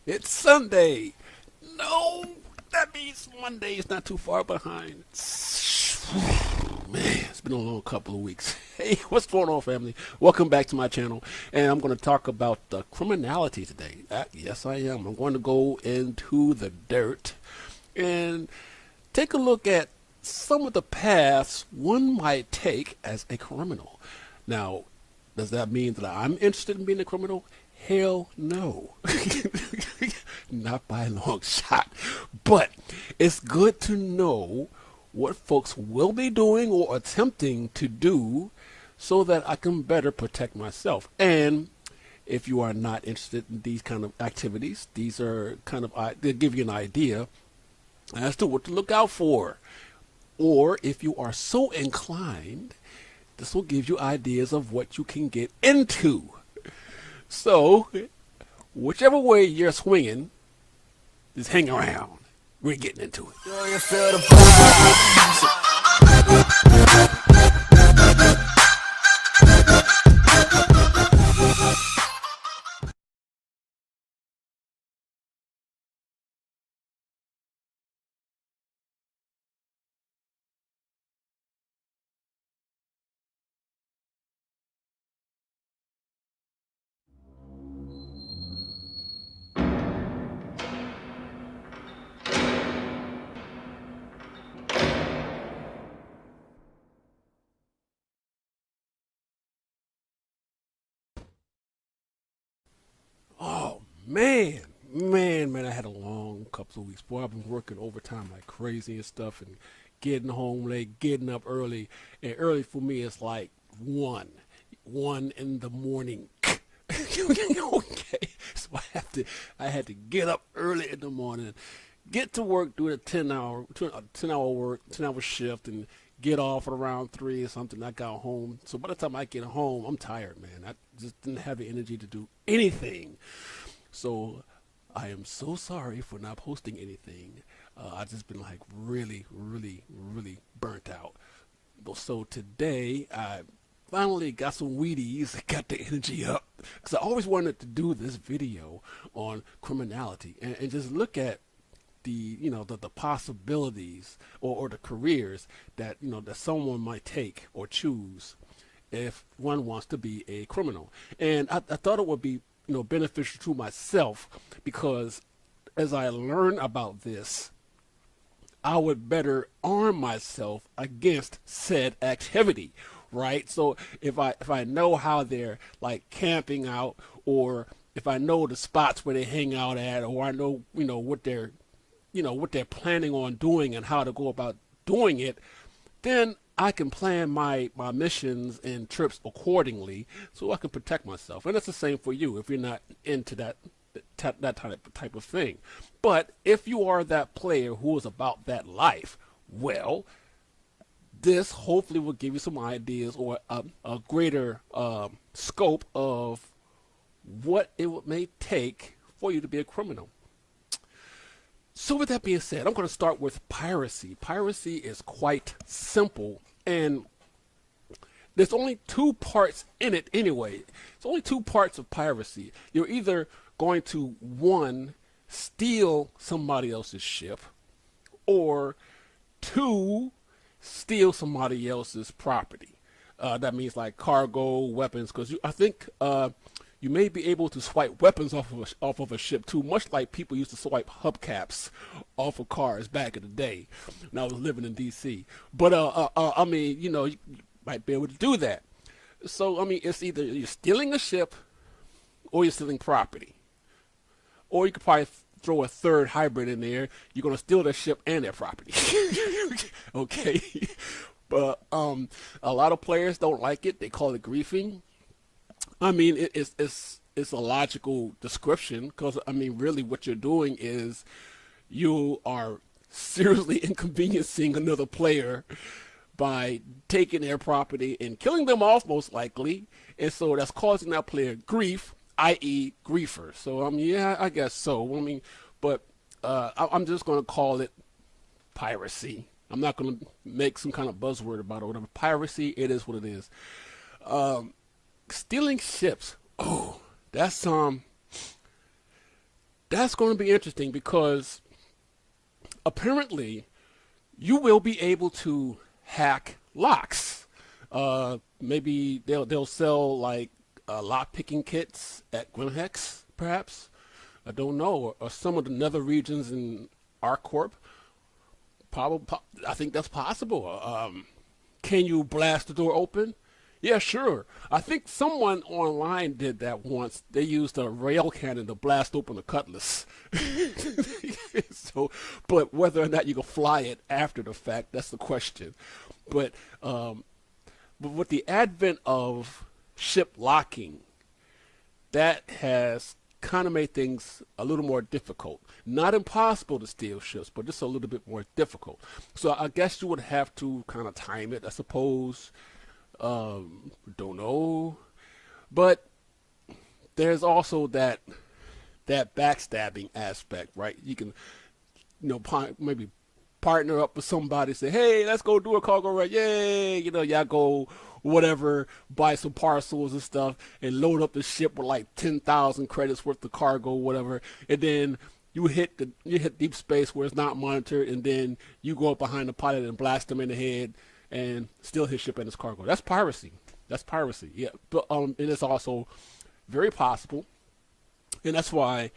It's Sunday. No, that means Monday is not too far behind. Man, it's been a long couple of weeks. Hey, what's going on, family? Welcome back to my channel, and I'm going to talk about criminality today. Yes, I am. I'm going to go into the dirt and take a look at some of the paths one might take as a criminal. Now, does that mean that I'm interested in being a criminal? Hell no. Not by a long shot. But it's good to know what folks will be doing or attempting to do so that I can better protect myself. And if you are not interested in these kind of activities, these are kind of, they give you an idea as to what to look out for. Or if you are so inclined, this will give you ideas of what you can get into. So, whichever way you're swinging, just hang around. We're getting into it. Do you feel the vibes? Oh, man, I had a long couple of weeks. Boy, I've been working overtime like crazy and stuff and getting home late, getting up early. And early for me is like 1 in the morning. Okay, so I had to get up early in the morning, get to work, do a 10 hour work, 10 hour shift, and get off at around 3 or something. I got home. So by the time I get home, I'm tired, man. I just didn't have the energy to do anything. So I am so sorry for not posting anything. I just been like really burnt out. So today I finally got some Wheaties, got the energy up. Because I always wanted to do this video on criminality and just look at the possibilities or the careers that that someone might take or choose if one wants to be a criminal. And I thought it would be beneficial to myself because as I learn about this, I would better arm myself against said activity, right? So if I know how they're like camping out, or if I know the spots where they hang out at, or I know what they're planning on doing and how to go about doing it, then I can plan my missions and trips accordingly so I can protect myself. And it's the same for you if you're not into that type of thing. But if you are that player who is about that life, well, this hopefully will give you some ideas or a greater scope of what it may take for you to be a criminal. So with that being said, I'm going to start with piracy. Piracy is quite simple, and there's only two parts in it anyway. It's only two parts of piracy. You're either going to, one, steal somebody else's ship, or two, steal somebody else's property. That means like cargo, weapons, because I think you may be able to swipe weapons off of a ship too, much like people used to swipe hubcaps off of cars back in the day when I was living in D.C. But I mean, you might be able to do that. So I mean, it's either you're stealing a ship or you're stealing property, or you could probably throw a third hybrid in there. You're gonna steal their ship and their property. Okay, but a lot of players don't like it. They call it griefing. I mean, it's a logical description because I mean, really, what you're doing is you are seriously inconveniencing another player by taking their property and killing them off, most likely, and so that's causing that player grief, i.e., griefer. So I mean, yeah, I guess so. I mean, but I'm just going to call it piracy. I'm not going to make some kind of buzzword about it or whatever. Piracy, it is what it is. Stealing ships. Oh, that's That's going to be interesting because apparently you will be able to hack locks. Maybe they'll sell like lock picking kits at Grimhex, perhaps. I don't know, or some of the nether regions in ArcCorp. Probably, I think that's possible. Can you blast the door open? Yeah, sure. I think someone online did that once. They used a rail cannon to blast open a cutlass. So, but whether or not you can fly it after the fact, that's the question. But, but with the advent of ship locking, that has kind of made things a little more difficult. Not impossible to steal ships, but just a little bit more difficult. So I guess you would have to kind of time it, I suppose. Don't know. But there's also that backstabbing aspect, right? You can, maybe partner up with somebody, say, hey, let's go do a cargo ride. Yay! Y'all go whatever, buy some parcels and stuff, and load up the ship with like 10,000 credits worth of cargo, whatever. And then you hit deep space where it's not monitored, and then you go up behind the pilot and blast him in the head and steal his ship and his cargo. That's piracy. That's piracy. Yeah, but and it's also very possible, and that's why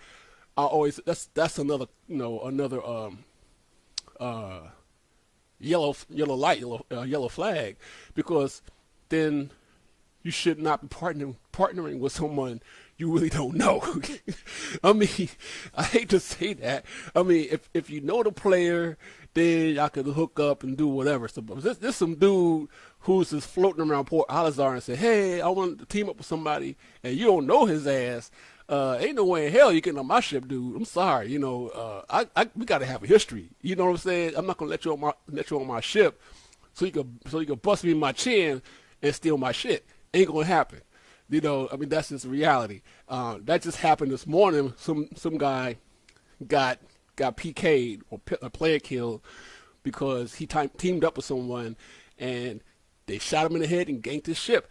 I always that's another yellow flag, because then you should not be partnering with someone you really don't know. I mean, I hate to say that. I mean, if you know the player, then y'all could hook up and do whatever. So this some dude who's just floating around Port Alizar and say, hey, I want to team up with somebody, and you don't know his ass. Ain't no way in hell you getting on my ship, dude. I'm sorry, we got to have a history. You know what I'm saying? I'm not gonna let you on my ship, so you can bust me in my chin and steal my shit. Ain't gonna happen. I mean, that's just reality. That just happened this morning. Some guy got PK'd or a player killed because he teamed up with someone and they shot him in the head and ganked his ship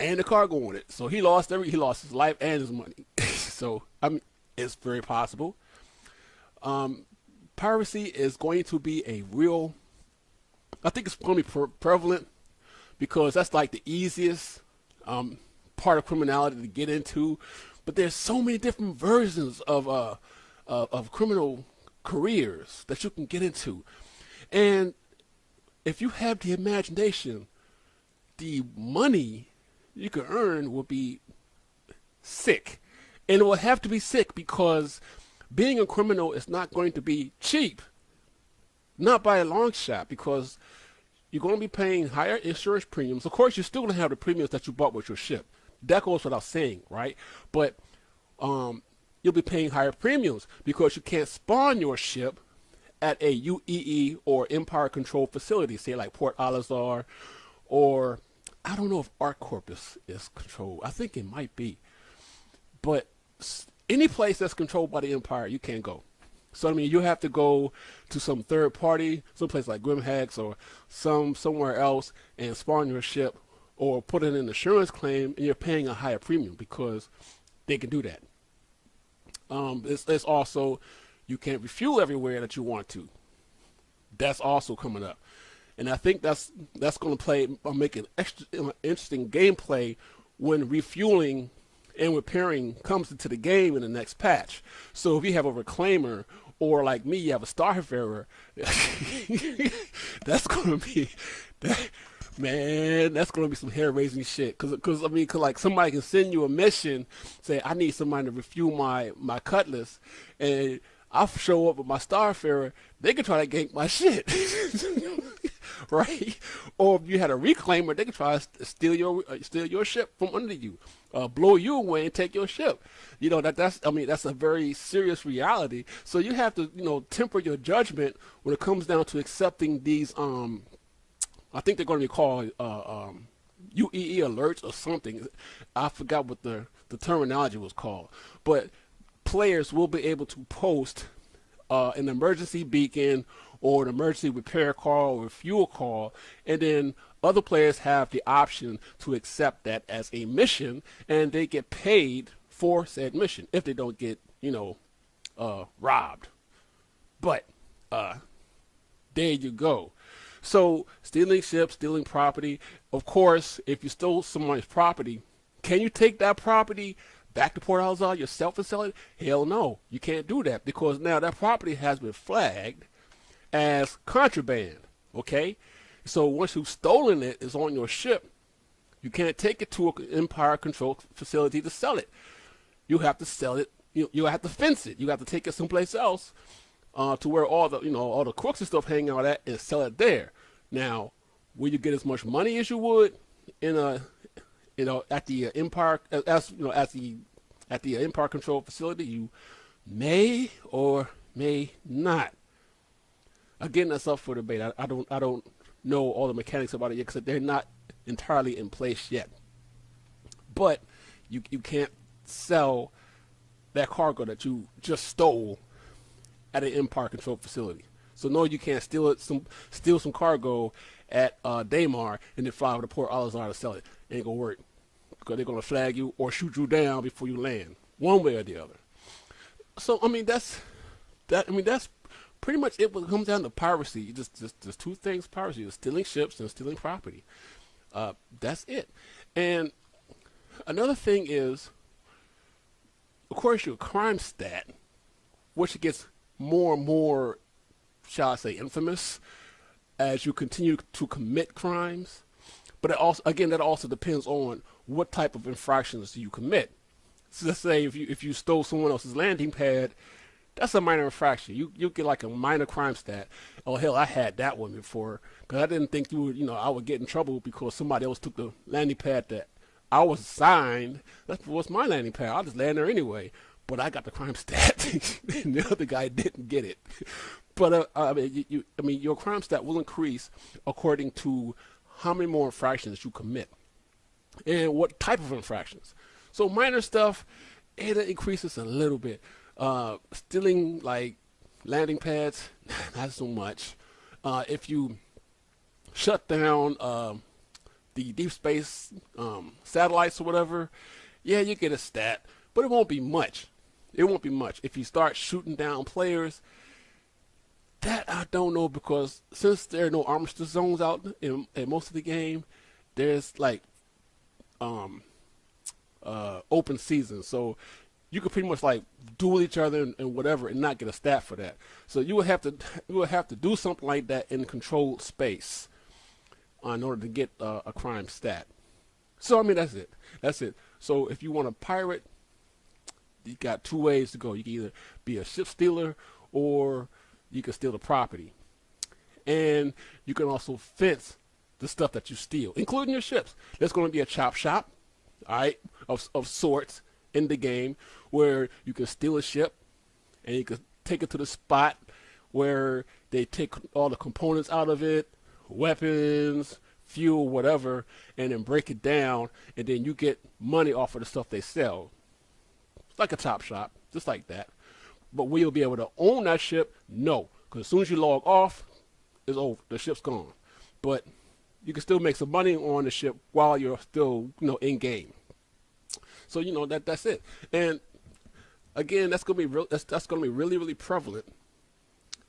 and the cargo on it. So he lost his life and his money. So I mean, it's very possible. Piracy is going to be I think it's going to be prevalent, because that's like the easiest part of criminality to get into. But there's so many different versions of criminal careers that you can get into, and if you have the imagination, the money you can earn will be sick. And it will have to be sick, because being a criminal is not going to be cheap. Not by a long shot, because you're going to be paying higher insurance premiums. Of course, you're still going to have the premiums that you bought with your ship. That goes without saying, right? But you'll be paying higher premiums because you can't spawn your ship at a UEE or Empire controlled facility, say like Port Alizar, or I don't know if ArcCorp is controlled. I think it might be. But any place that's controlled by the Empire, you can't go. So I mean, you have to go to some third party, someplace like Grimhex or somewhere else, and spawn your ship or put in an insurance claim, and you're paying a higher premium because they can do that. It's also, you can't refuel everywhere that you want to. That's also coming up, and I think that's going to make an interesting gameplay when refueling and repairing comes into the game in the next patch. So if you have a reclaimer, or like me, you have a starfarer, that's going to be that. Man, that's gonna be some hair-raising shit. Cause like somebody can send you a mission, say I need somebody to refuel my cutlass, and I show up with my starfarer. They can try to gank my shit, right? Or if you had a reclaimer, they can try to steal your ship from under you, blow you away and take your ship. That's a very serious reality. So you have to temper your judgment when it comes down to accepting these I think they're going to be called UEE alerts or something. I forgot what the terminology was called. But players will be able to post an emergency beacon or an emergency repair call or fuel call, and then other players have the option to accept that as a mission, and they get paid for said mission if they don't get robbed. But there you go. So stealing ships, stealing property. Of course, if you stole someone's property, can you take that property back to Port Alzar yourself and sell it? Hell no, you can't do that because now that property has been flagged as contraband. Okay, so once you've stolen it, it's on your ship. You can't take it to an Empire controlled facility to sell it. You have to sell it. You have to fence it. You have to take it someplace else to where all the crooks and stuff hang out at and sell it there. Now, will you get as much money as you would in a at the Empire at the Empire controlled facility? You may or may not. Again, that's up for debate. I don't know all the mechanics about it yet because they're not entirely in place yet. But you can't sell that cargo that you just stole at an Empire controlled facility. So no, you can't steal some cargo at Daymar and then fly over to Port Alzar to sell it. It ain't gonna work because they're gonna flag you or shoot you down before you land, one way or the other. So I mean that's pretty much it. When it comes down to piracy, just two things: piracy is stealing ships and stealing property. That's it. And another thing is, of course, your crime stat, which gets more and more, shall I say, infamous as you continue to commit crimes. But that also depends on what type of infractions you commit. So let's say if you stole someone else's landing pad, that's a minor infraction. You get like a minor crime stat. Oh hell, I had that one before because I didn't think I would get in trouble because somebody else took the landing pad that I was assigned. That was my landing pad. I'll just land there anyway. But I got the crime stat, and the other guy didn't get it. But your crime stat will increase according to how many more infractions you commit and what type of infractions. So minor stuff, it increases a little bit. Stealing like landing pads, not so much. If you shut down the deep space satellites or whatever, yeah, you get a stat, but it won't be much. It won't be much. If you start shooting down players, that I don't know because since there are no armistice zones out in most of the game, there's like open season. So you could pretty much like duel each other and whatever and not get a stat for that. So you would have to do something like that in controlled space in order to get a crime stat. So I mean that's it. So if you want to pirate, you got two ways to go. You can either be a ship stealer or you can steal the property. And you can also fence the stuff that you steal, including your ships. There's going to be a chop shop, all right, of sorts in the game where you can steal a ship and you can take it to the spot where they take all the components out of it, weapons, fuel, whatever, and then break it down, and then you get money off of the stuff they sell. It's like a chop shop, just like that. But will you be able to own that ship? No, because as soon as you log off, it's over. The ship's gone. But you can still make some money on the ship while you're still, in game. So that's it. And again, that's gonna be that's gonna be really, really prevalent.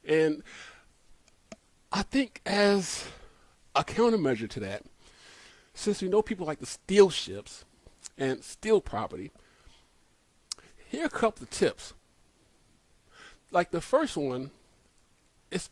And I think as a countermeasure to that, since we know people like to steal ships and steal property, here are a couple of tips. Like the first one is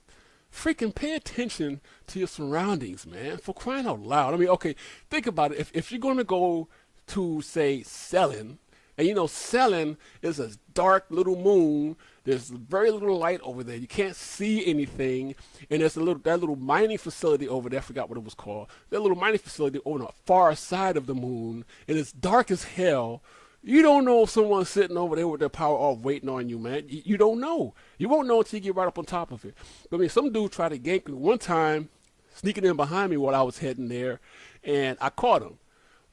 freaking pay attention to your surroundings, man. For crying out loud. I mean, okay, think about it. If you're going to go to, say, selling, and selling is a dark little moon. There's very little light over there. You can't see anything. And there's that little mining facility over there. I forgot what it was called. That little mining facility on the far side of the moon. And it's dark as hell. You don't know if someone's sitting over there with their power off waiting on you, man. You don't know. You won't know until you get right up on top of it. I mean, some dude tried to gank me one time, sneaking in behind me while I was heading there, and I caught him.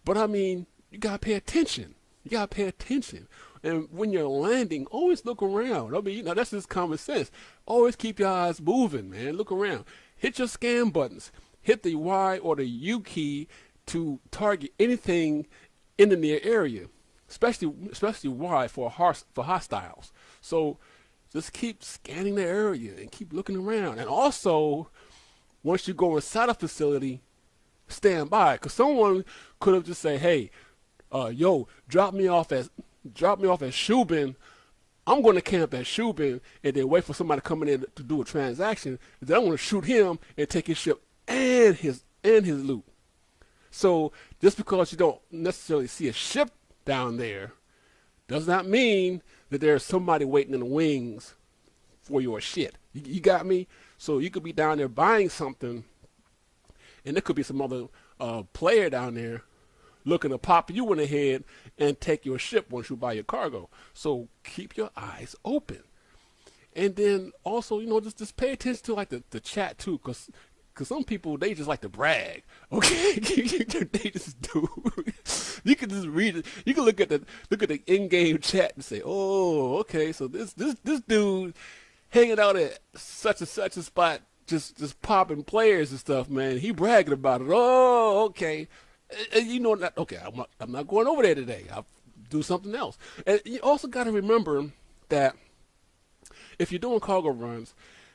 But I mean, you gotta pay attention. You gotta pay attention. And when you're landing, always look around. I mean, that's just common sense. Always keep your eyes moving, man. Look around. Hit your scan buttons. Hit the Y or the U key to target anything in the near area. Especially Y for hostiles. So just keep scanning the area and keep looking around. And also, once you go inside a facility, stand by, because someone could have just said, "Hey, yo, drop me off at Shubin. I'm going to camp at Shubin and then wait for somebody coming in to do a transaction. And then I'm going to shoot him and take his ship and his loot." So just because you don't necessarily see a ship down there does not mean that there's somebody waiting in the wings for your shit. You got me? So you could be down there buying something, and there could be some other player down there looking to pop you in the head and take your ship once you buy your cargo. So keep your eyes open. And then also, just pay attention to like the chat too, because some people, they just like to brag. Okay, they just do. You can just read it. You can look at the in-game chat and say, "Oh, okay, so this dude hanging out at such and such a spot, just popping players and stuff, man. He bragging about it. Oh, okay." Okay, I'm not going over there today. I'll do something else. And you also got to remember that if you're doing cargo runs,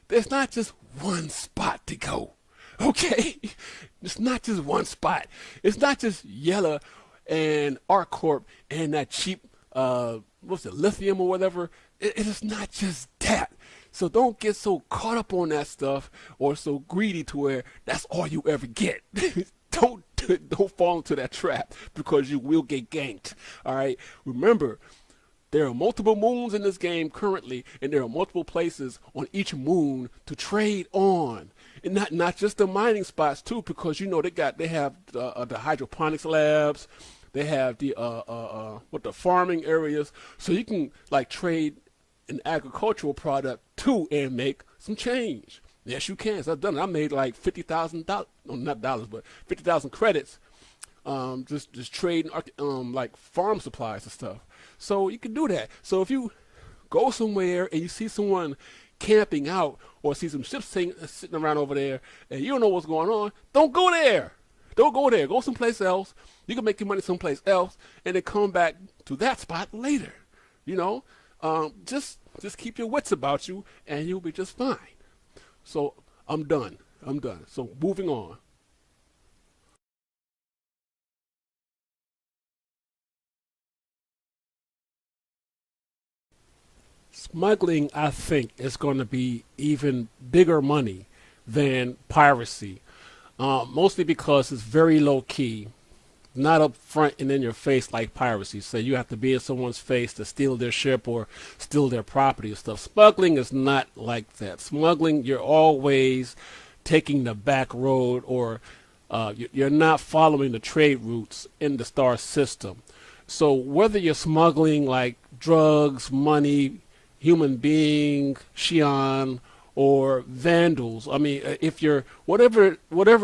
there's not just one spot to go. Okay, it's not just one spot. It's not just Yella and ArcCorp and that cheap lithium or whatever. It is not just that. So don't get so caught up on that stuff or so greedy to where that's all you ever get. Don't fall into that trap, because you will get ganked. All right. Remember, there are multiple moons in this game currently, and there are multiple places on each moon to trade on, and not just the mining spots too, because they have the hydroponics labs, they have the farming areas, so you can like trade an agricultural product too and make some change. Yes, you can. So I've done it. I made like $50,000, not dollars, but 50,000 credits, just trading like farm supplies and stuff. So you can do that. So if you go somewhere and you see someone camping out or see some ships sitting around over there and you don't know what's going on, don't go there. Don't go there. Go someplace else. You can make your money someplace else and then come back to that spot later. Just keep your wits about you and you'll be just fine. So I'm done. So moving on. Smuggling, I think, is going to be even bigger money than piracy, mostly because it's very low key, not up front and in your face like piracy. So you have to be in someone's face to steal their ship or steal their property and stuff. Smuggling is not like that. Smuggling, you're always taking the back road, or you're not following the trade routes in the star system. So whether you're smuggling like drugs, money, human being, Xi'an, or vandals, I mean, if you're whatever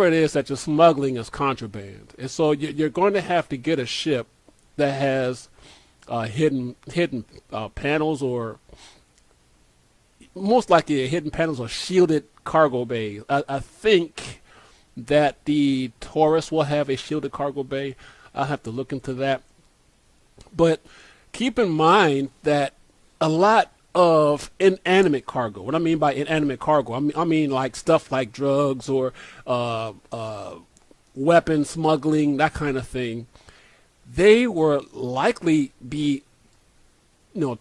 it is that you're smuggling is contraband, and so you're going to have to get a ship that has hidden panels, or most likely hidden panels or shielded cargo bays. I think that the Taurus will have a shielded cargo bay. I'll have to look into that. But keep in mind that a lot of inanimate cargo. What I mean by inanimate cargo, I mean like stuff like drugs or weapon smuggling, that kind of thing. They were likely be,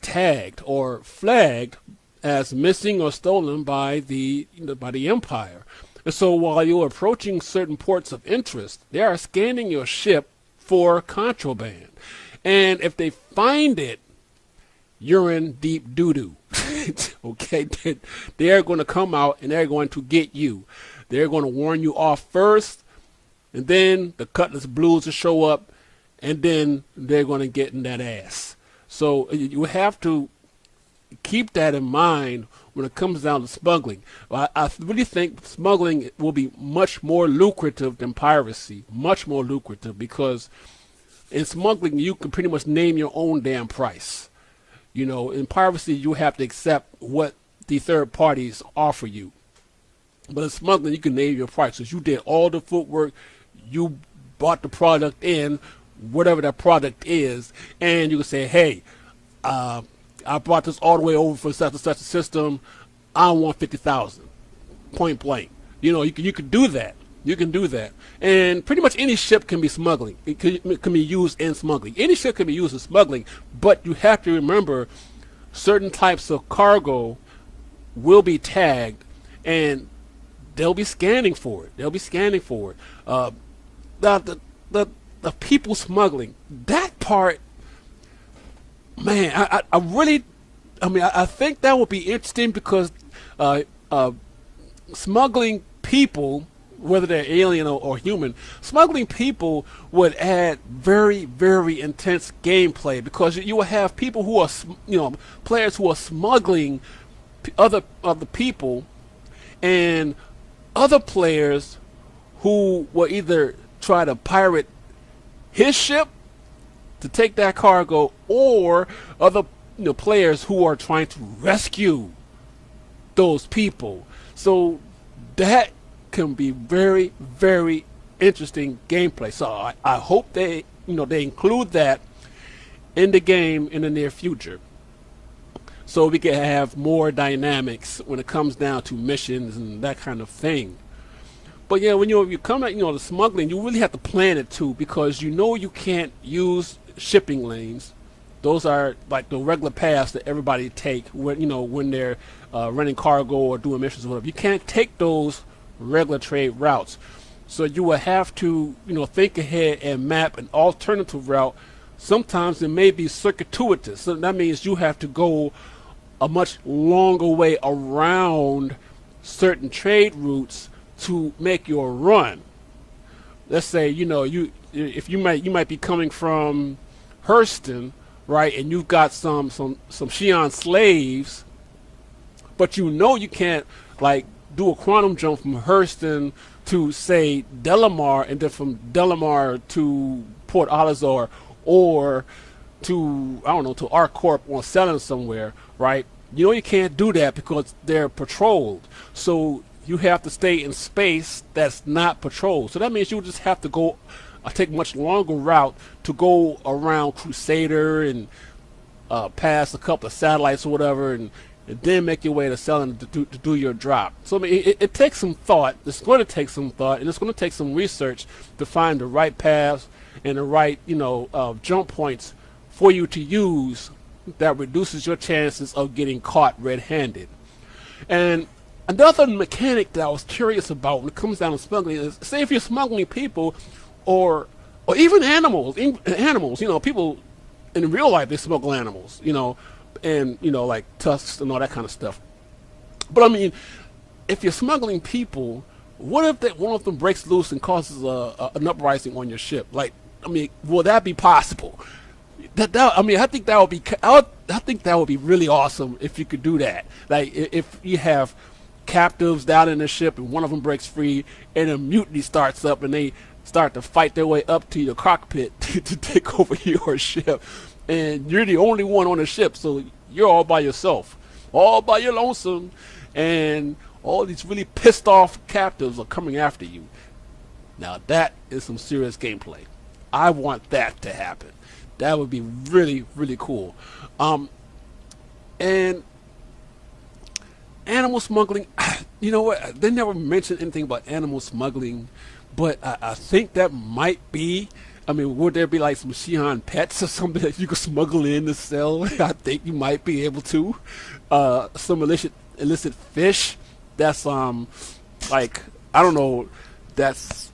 tagged or flagged as missing or stolen by the Empire. And so while you're approaching certain ports of interest, they are scanning your ship for contraband. And if they find it, you're in deep doo-doo. Okay? They're going to come out and they're going to get you. They're going to warn you off first, and then the Cutlass Blues will show up, and then they're going to get in that ass. So you have to keep that in mind when it comes down to smuggling. I really think smuggling will be much more lucrative than piracy. Much more lucrative, because in smuggling you can pretty much name your own damn price. In piracy you have to accept what the third parties offer you. But in smuggling you can name your price, because you did all the footwork, you bought the product in, whatever that product is, and you can say, hey, I brought this all the way over for such and such a system. I want 50,000, point blank. You could do that. You can do that, and pretty much any ship can be smuggling. It can be used in smuggling. Any ship can be used in smuggling, but you have to remember certain types of cargo will be tagged, and they'll be scanning for it. They'll be scanning for it. The people smuggling, that part, man, I really, I think that would be interesting because smuggling people, whether they're alien or human, smuggling people would add very, very intense gameplay because you will have people who are, players who are smuggling other people, and other players who will either try to pirate his ship to take that cargo, or other players who are trying to rescue those people. So that can be very, very interesting gameplay. So I hope they include that in the game in the near future, so we can have more dynamics when it comes down to missions and that kind of thing. But yeah, when you come at the smuggling, you really have to plan it too, because you can't use shipping lanes. Those are like the regular paths that everybody take when they're running cargo or doing missions or whatever. You can't take those regular trade routes, so you will have to think ahead and map an alternative route. Sometimes it may be circuitous, so that means you have to go a much longer way around certain trade routes to make your run. Let's say you might be coming from Hurston, right, and you've got some Xi'an slaves, but you can't like do a quantum jump from Hurston to say Delamar, and then from Delamar to Port Alizar, or to to Arcorp or Selling somewhere, right? You can't do that because they're patrolled. So you have to stay in space that's not patrolled. So that means you just have to go take a much longer route to go around Crusader and past a couple of satellites or whatever, and then make your way to Selling to do your drop. So it takes some thought. It's going to take some thought, and it's going to take some research to find the right paths and the right jump points for you to use that reduces your chances of getting caught red-handed. And another mechanic that I was curious about when it comes down to smuggling is, say if you're smuggling people or even animals, people in real life, they smuggle animals, and like tusks and all that kind of stuff. But if you're smuggling people, what if one of them breaks loose and causes an uprising on your ship? Will that be possible? I think that would be. I think that would be really awesome if you could do that. Like if you have captives down in the ship and one of them breaks free and a mutiny starts up and they start to fight their way up to your cockpit to take over your ship, and you're the only one on the ship, so you're all by yourself, all by your lonesome, and all these really pissed off captives are coming after you. Now that is some serious gameplay. I want that to happen. That would be really, really cool. And animal smuggling, you know what? They never mentioned anything about animal smuggling, but I think that might be. Would there be like some Xi'an pets or something that you could smuggle in to sell? I think you might be able to. Some illicit fish that's that's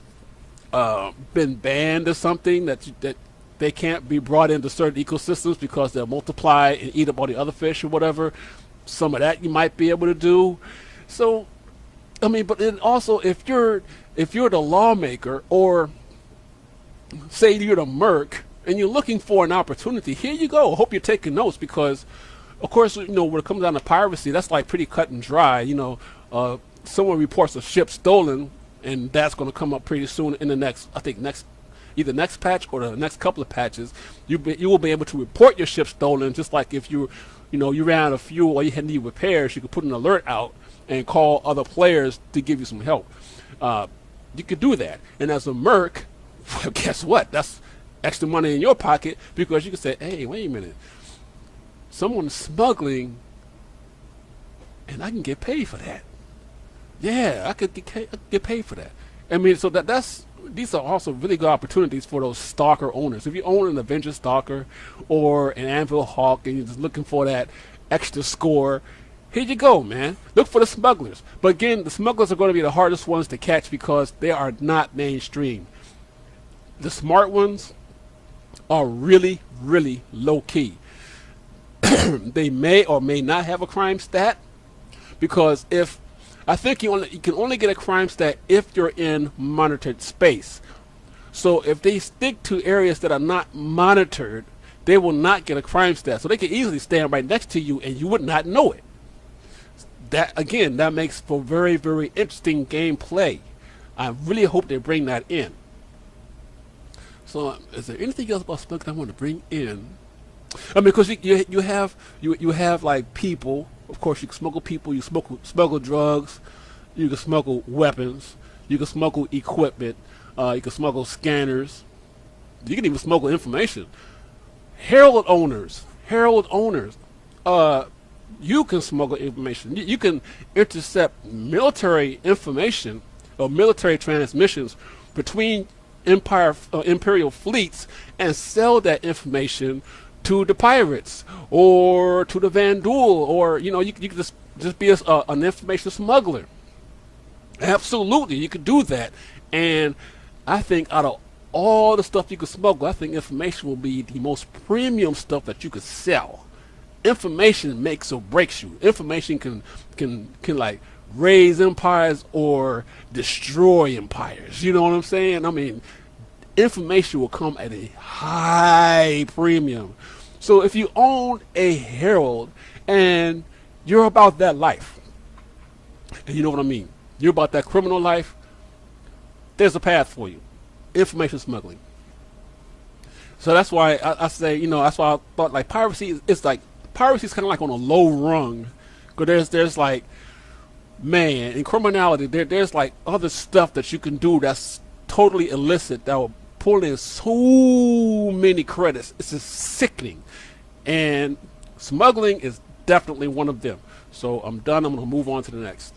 been banned or something, that they can't be brought into certain ecosystems because they'll multiply and eat up all the other fish or whatever. Some of that you might be able to do. So, but then also if you're the lawmaker, or say you're the merc and you're looking for an opportunity, here you go. I hope you're taking notes, because of course, when it comes down to piracy, that's like pretty cut and dry. Someone reports a ship stolen, and that's going to come up pretty soon in the next either next patch or the next couple of patches. You will be able to report your ship stolen, just like if you ran out of fuel or you had need repairs, you could put an alert out and call other players to give you some help. You could do that, and as a merc, well, guess what? That's extra money in your pocket, because you can say, hey, wait a minute. someone's smuggling, and I can get paid for that. Yeah, I could get paid for that. I mean, so that's these are also really good opportunities for those stalker owners. If you own an Avenger Stalker or an Anvil Hawk and you're just looking for that extra score, here you go, man. Look for the smugglers. But again, the smugglers are going to be the hardest ones to catch because they are not mainstream. The smart ones are really, really low key. They may or may not have a crime stat because if I think you can only get a crime stat if you're in monitored space. So if they stick to areas that are not monitored, they will not get a crime stat. So they could easily stand right next to you and you would not know it. That again, that makes for very, very interesting gameplay. I really hope they bring that in. So is there anything else about smuggling I want to bring in? I mean, because you have like people. Of course, you can smuggle people. You smuggle drugs. You can smuggle weapons. You can smuggle equipment. You can smuggle scanners. You can even smuggle information. Herald owners. You can smuggle information. You can intercept military information or military transmissions between imperial fleets and sell that information to the pirates or to the Vandal, or you could just be an information smuggler. Absolutely, you could do that. And I think out of all the stuff you could smuggle, I think information will be the most premium stuff that you could sell. Information makes or breaks you. Information can like raise empires or destroy empires. You know what I'm saying? I mean, information will come at a high premium. So if you own a herald and you're about that life, and you know what I mean, you're about that criminal life, there's a path for you. Information smuggling. So that's why I say, that's why I thought like piracy is like, piracy is kind of like on a low rung. Because there's like, man, in criminality, there's like other stuff that you can do that's totally illicit that will pull in so many credits. It's just sickening. And smuggling is definitely one of them. So I'm done. I'm going to move on to the next.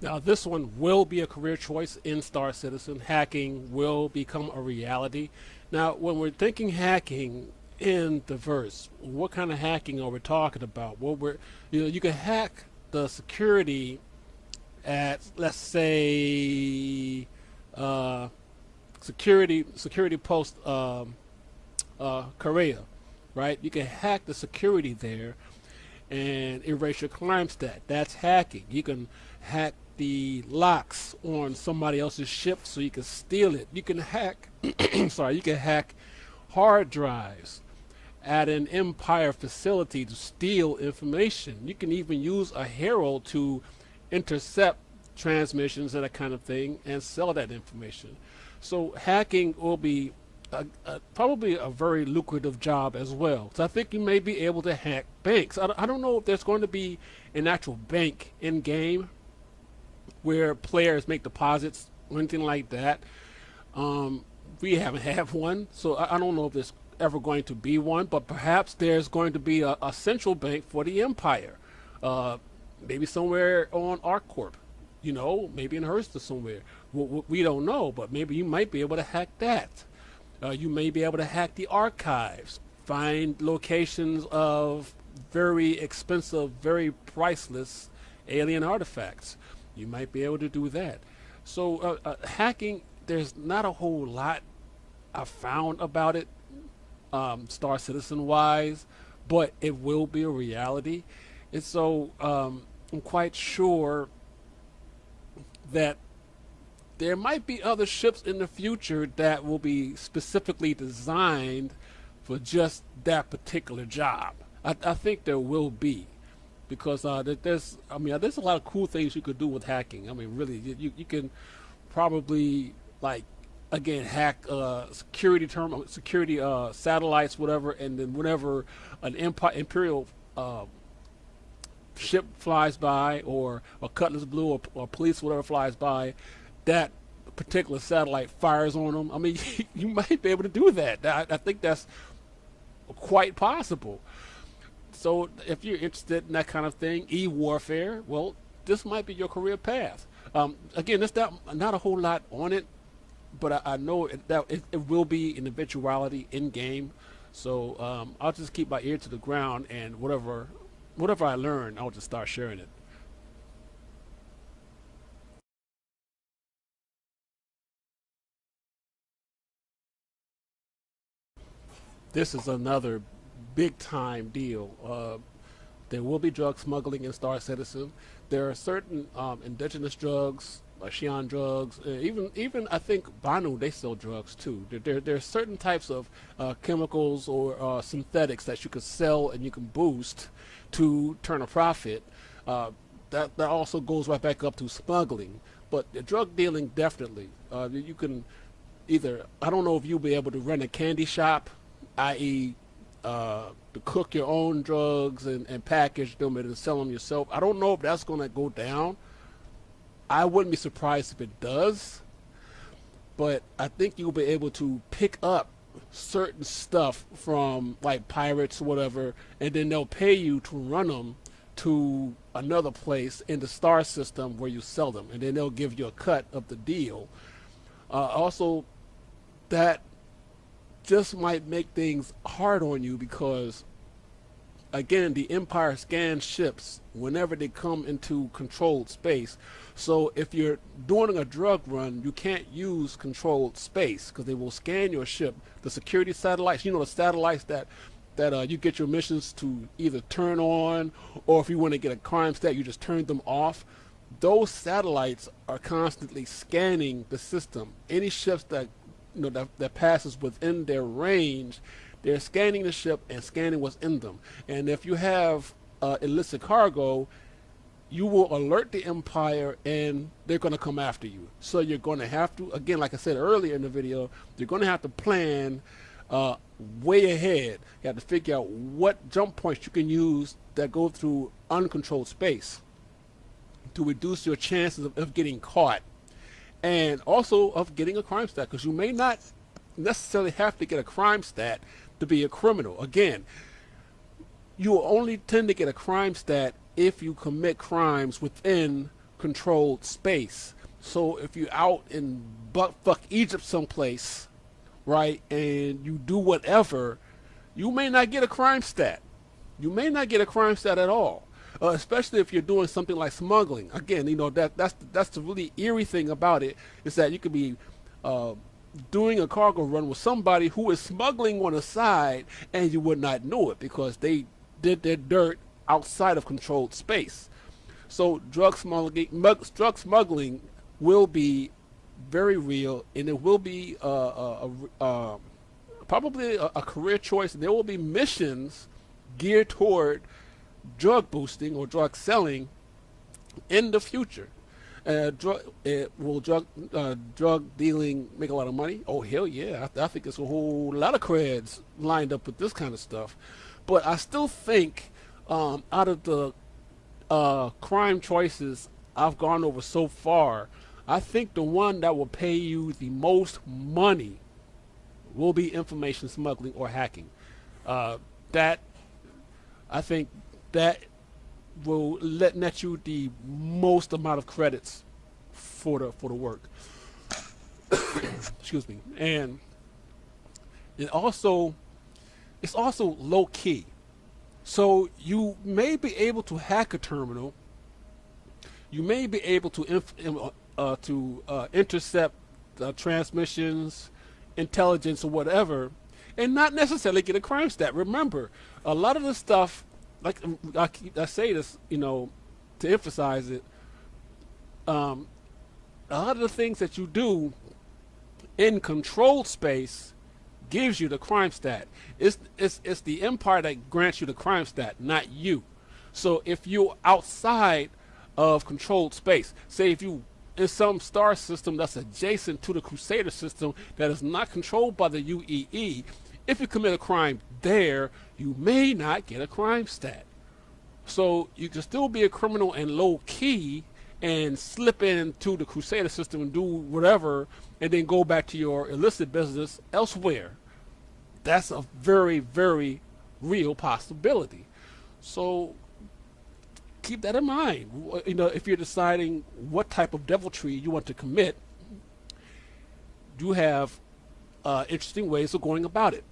Now, this one will be a career choice in Star Citizen. Hacking will become a reality. Now, when we're thinking hacking in the verse, what kind of hacking are we talking about? Well, you can hack the security at, let's say, security post Korea, right? You can hack the security there and erase your crime stat. That's hacking. You can hack the locks on somebody else's ship so you can steal it. You can hack you can hack hard drives at an empire facility to steal information. You can even use a herald to intercept transmissions and that kind of thing and sell that information. So hacking will be probably a very lucrative job as well. So I think you may be able to hack banks. I don't know if there's going to be an actual bank in game where players make deposits or anything like that. We haven't had one, so I don't know if there's ever going to be one, but perhaps there's going to be a central bank for the Empire. Maybe somewhere on ArcCorp, maybe in Hearst or somewhere. We don't know, but maybe you might be able to hack that. You may be able to hack the archives, find locations of very expensive, very priceless alien artifacts. You might be able to do that. So hacking, there's not a whole lot I found about it, Star Citizen wise, but it will be a reality. And so I'm quite sure that there might be other ships in the future that will be specifically designed for just that particular job. I think there will be, because there's a lot of cool things you could do with hacking. I mean, really, you can probably hack security satellites, whatever, and then whenever an imperial ship flies by, or Cutlass Blue or police, whatever flies by, that particular satellite fires on them, I mean, you might be able to do that. I think that's quite possible. So if you're interested in that kind of thing, e-warfare, well, this might be your career path. Again, there's not a whole lot on it, but I know it will be an eventuality in game. So I'll just keep my ear to the ground, and whatever I learn, I'll just start sharing it. This is another big time deal. There will be drug smuggling in Star Citizen. There are certain indigenous drugs, Xi'an drugs, even I think Banu, they sell drugs too. There are certain types of chemicals or synthetics that you can sell and you can boost to turn a profit. That also goes right back up to smuggling. But the drug dealing, definitely. You can either, I don't know if you'll be able to run a candy shop, i.e., to cook your own drugs and package them and sell them yourself. I don't know if that's going to go down. I wouldn't be surprised if it does, but I think you'll be able to pick up certain stuff from like pirates or whatever, and then they'll pay you to run them to another place in the star system where you sell them, and then they'll give you a cut of the deal. Also, that just might make things hard on you because, again, the Empire scans ships whenever they come into controlled space. So if you're doing a drug run, you can't use controlled space because they will scan your ship. The security satellites, the satellites that you get your missions to either turn on, or if you want to get a crime stat, you just turn them off. Those satellites are constantly scanning the system. Any ships that that passes within their range, they're scanning the ship and scanning what's in them. And if you have illicit cargo, you will alert the Empire and they're going to come after you. So you're going to have to, again, like I said earlier in the video, you're going to have to plan way ahead. You have to figure out what jump points you can use that go through uncontrolled space to reduce your chances of getting caught, and also of getting a crime stat, because you may not necessarily have to get a crime stat to be a criminal. Again, you will only tend to get a crime stat if you commit crimes within controlled space. So if you're out in buttfuck Egypt someplace, right, and you do whatever, you may not get a crime stat. You may not get a crime stat at all. Especially if you're doing something like smuggling. Again, that's the really eerie thing about it, is that you could be doing a cargo run with somebody who is smuggling on the side, and you would not know it because they did their dirt outside of controlled space. So drug smuggling will be very real, and it will be probably a career choice. And there will be missions geared toward drug boosting or drug selling in the future. Will drug dealing make a lot of money? Oh, hell yeah. I think there's a whole lot of creds lined up with this kind of stuff. But I still think out of the crime choices I've gone over so far, I think the one that will pay you the most money will be information smuggling or hacking. That I think that will net you the most amount of credits for the work. Excuse me. And it's also low key. So you may be able to hack a terminal. You may be able to intercept transmissions, intelligence, or whatever, and not necessarily get a crime stat. Remember, a lot of the stuff, like I say this, to emphasize it, a lot of the things that you do in controlled space gives you the crime stat. It's the Empire that grants you the crime stat, not you. So if you're outside of controlled space, say if you in some star system that's adjacent to the Crusader system that is not controlled by the UEE, if you commit a crime there, you may not get a crime stat. So you can still be a criminal and low key and slip into the Crusader system and do whatever, and then go back to your illicit business elsewhere. That's a very, very real possibility. So keep that in mind. If you're deciding what type of deviltry you want to commit, you have interesting ways of going about it.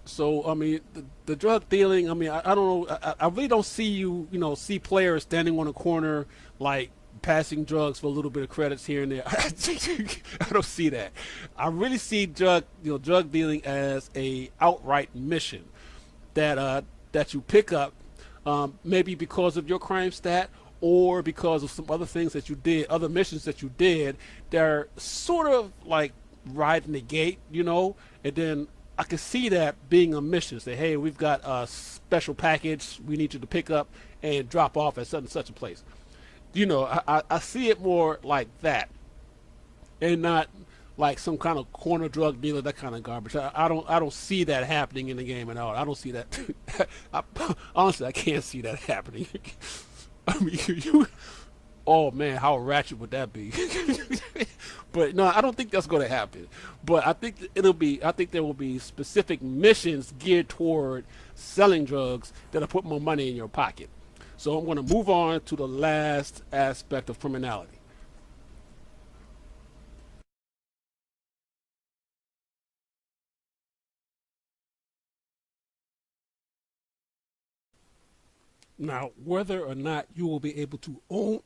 So I mean, the drug dealing. I mean, I don't know. I really don't see see players standing on a corner like passing drugs for a little bit of credits here and there. I don't see that. I really see drug dealing as a outright mission that you pick up, maybe because of your crime stat or because of some other things that you did, other missions that you did. They're sort of like riding the gate, and then I can see that being a mission. Say, hey, we've got a special package we need you to pick up and drop off at such and such a place. I see it more like that, and not like some kind of corner drug dealer, that kind of garbage. I don't see that happening in the game at all. I don't see that. Honestly, I can't see that happening. I mean, oh man, how ratchet would that be? But no, I don't think that's going to happen. But I think I think there will be specific missions geared toward selling drugs that'll put more money in your pocket. So I'm going to move on to the last aspect of criminality. Now, whether or not you will be able to own,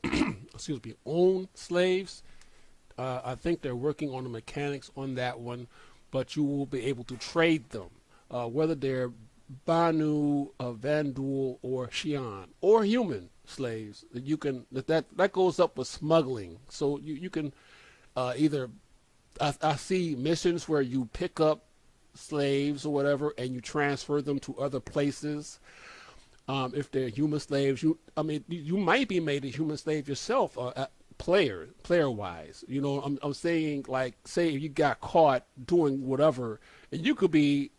own slaves, I think they're working on the mechanics on that one, but you will be able to trade them, whether they're Banu, Vandul, or Shian, or human slaves. You can that goes up with smuggling. So you can either I see missions where you pick up slaves or whatever and you transfer them to other places. If they're human slaves, you might be made a human slave yourself, player wise. I'm saying, like, say you got caught doing whatever, and you could be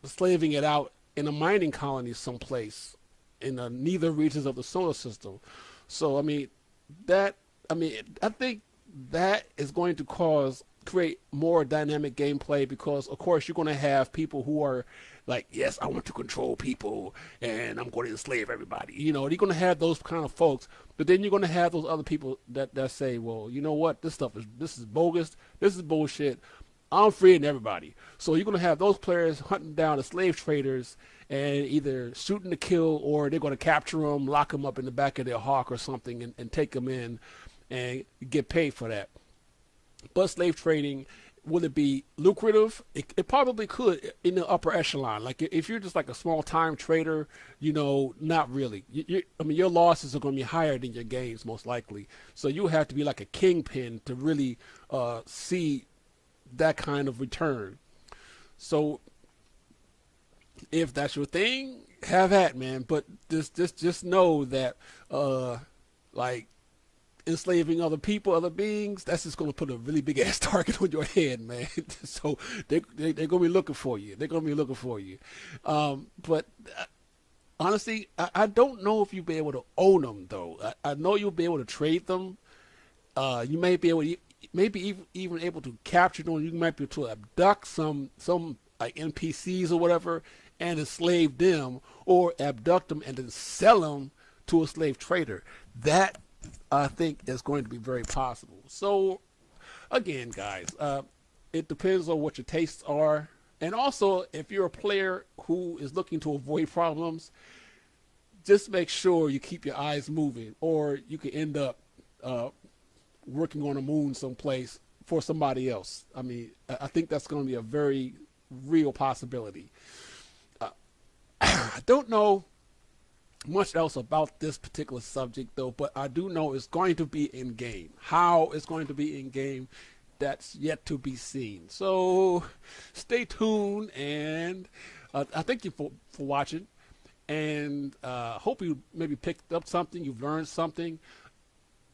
slaving it out in a mining colony someplace in neither regions of the solar system. So I think that is going to create more dynamic gameplay, because of course you're going to have people who are like, yes, I want to control people and I'm going to enslave everybody. You're going to have those kind of folks, but then you're going to have those other people that say, well, you know what, this is bogus, this is bullshit, I'm freeing everybody. So you're going to have those players hunting down the slave traders and either shooting to kill, or they're going to capture them, lock them up in the back of their hawk or something, and take them in and get paid for that. But slave trading, will it be lucrative? It probably could in the upper echelon. Like if you're just like a small time trader, not really. Your losses are going to be higher than your gains most likely. So you have to be like a kingpin to really see that kind of return. So if that's your thing, have at, man. But just know that like enslaving other people, other beings, that's just going to put a really big ass target on your head, man. So they're going to be looking for you. They're going to be looking for you. But honestly, I don't know if you'll be able to own them, though. I know you'll be able to trade them. You may be able to, maybe even able to capture them. You might be able to abduct some like NPCs or whatever and enslave them, or abduct them and then sell them to a slave trader. That, I think, is going to be very possible. So again, guys, it depends on what your tastes are, and also if you're a player who is looking to avoid problems, just make sure you keep your eyes moving, or you could end up working on a moon someplace for somebody else. I think that's going to be a very real possibility. I don't know much else about this particular subject, though, but I do know it's going to be in game. How it's going to be in game, that's yet to be seen. So stay tuned, and I thank you for watching, and hope you maybe picked up something, you've learned something,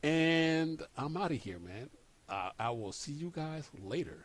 and I'm out of here, man. I will see you guys later.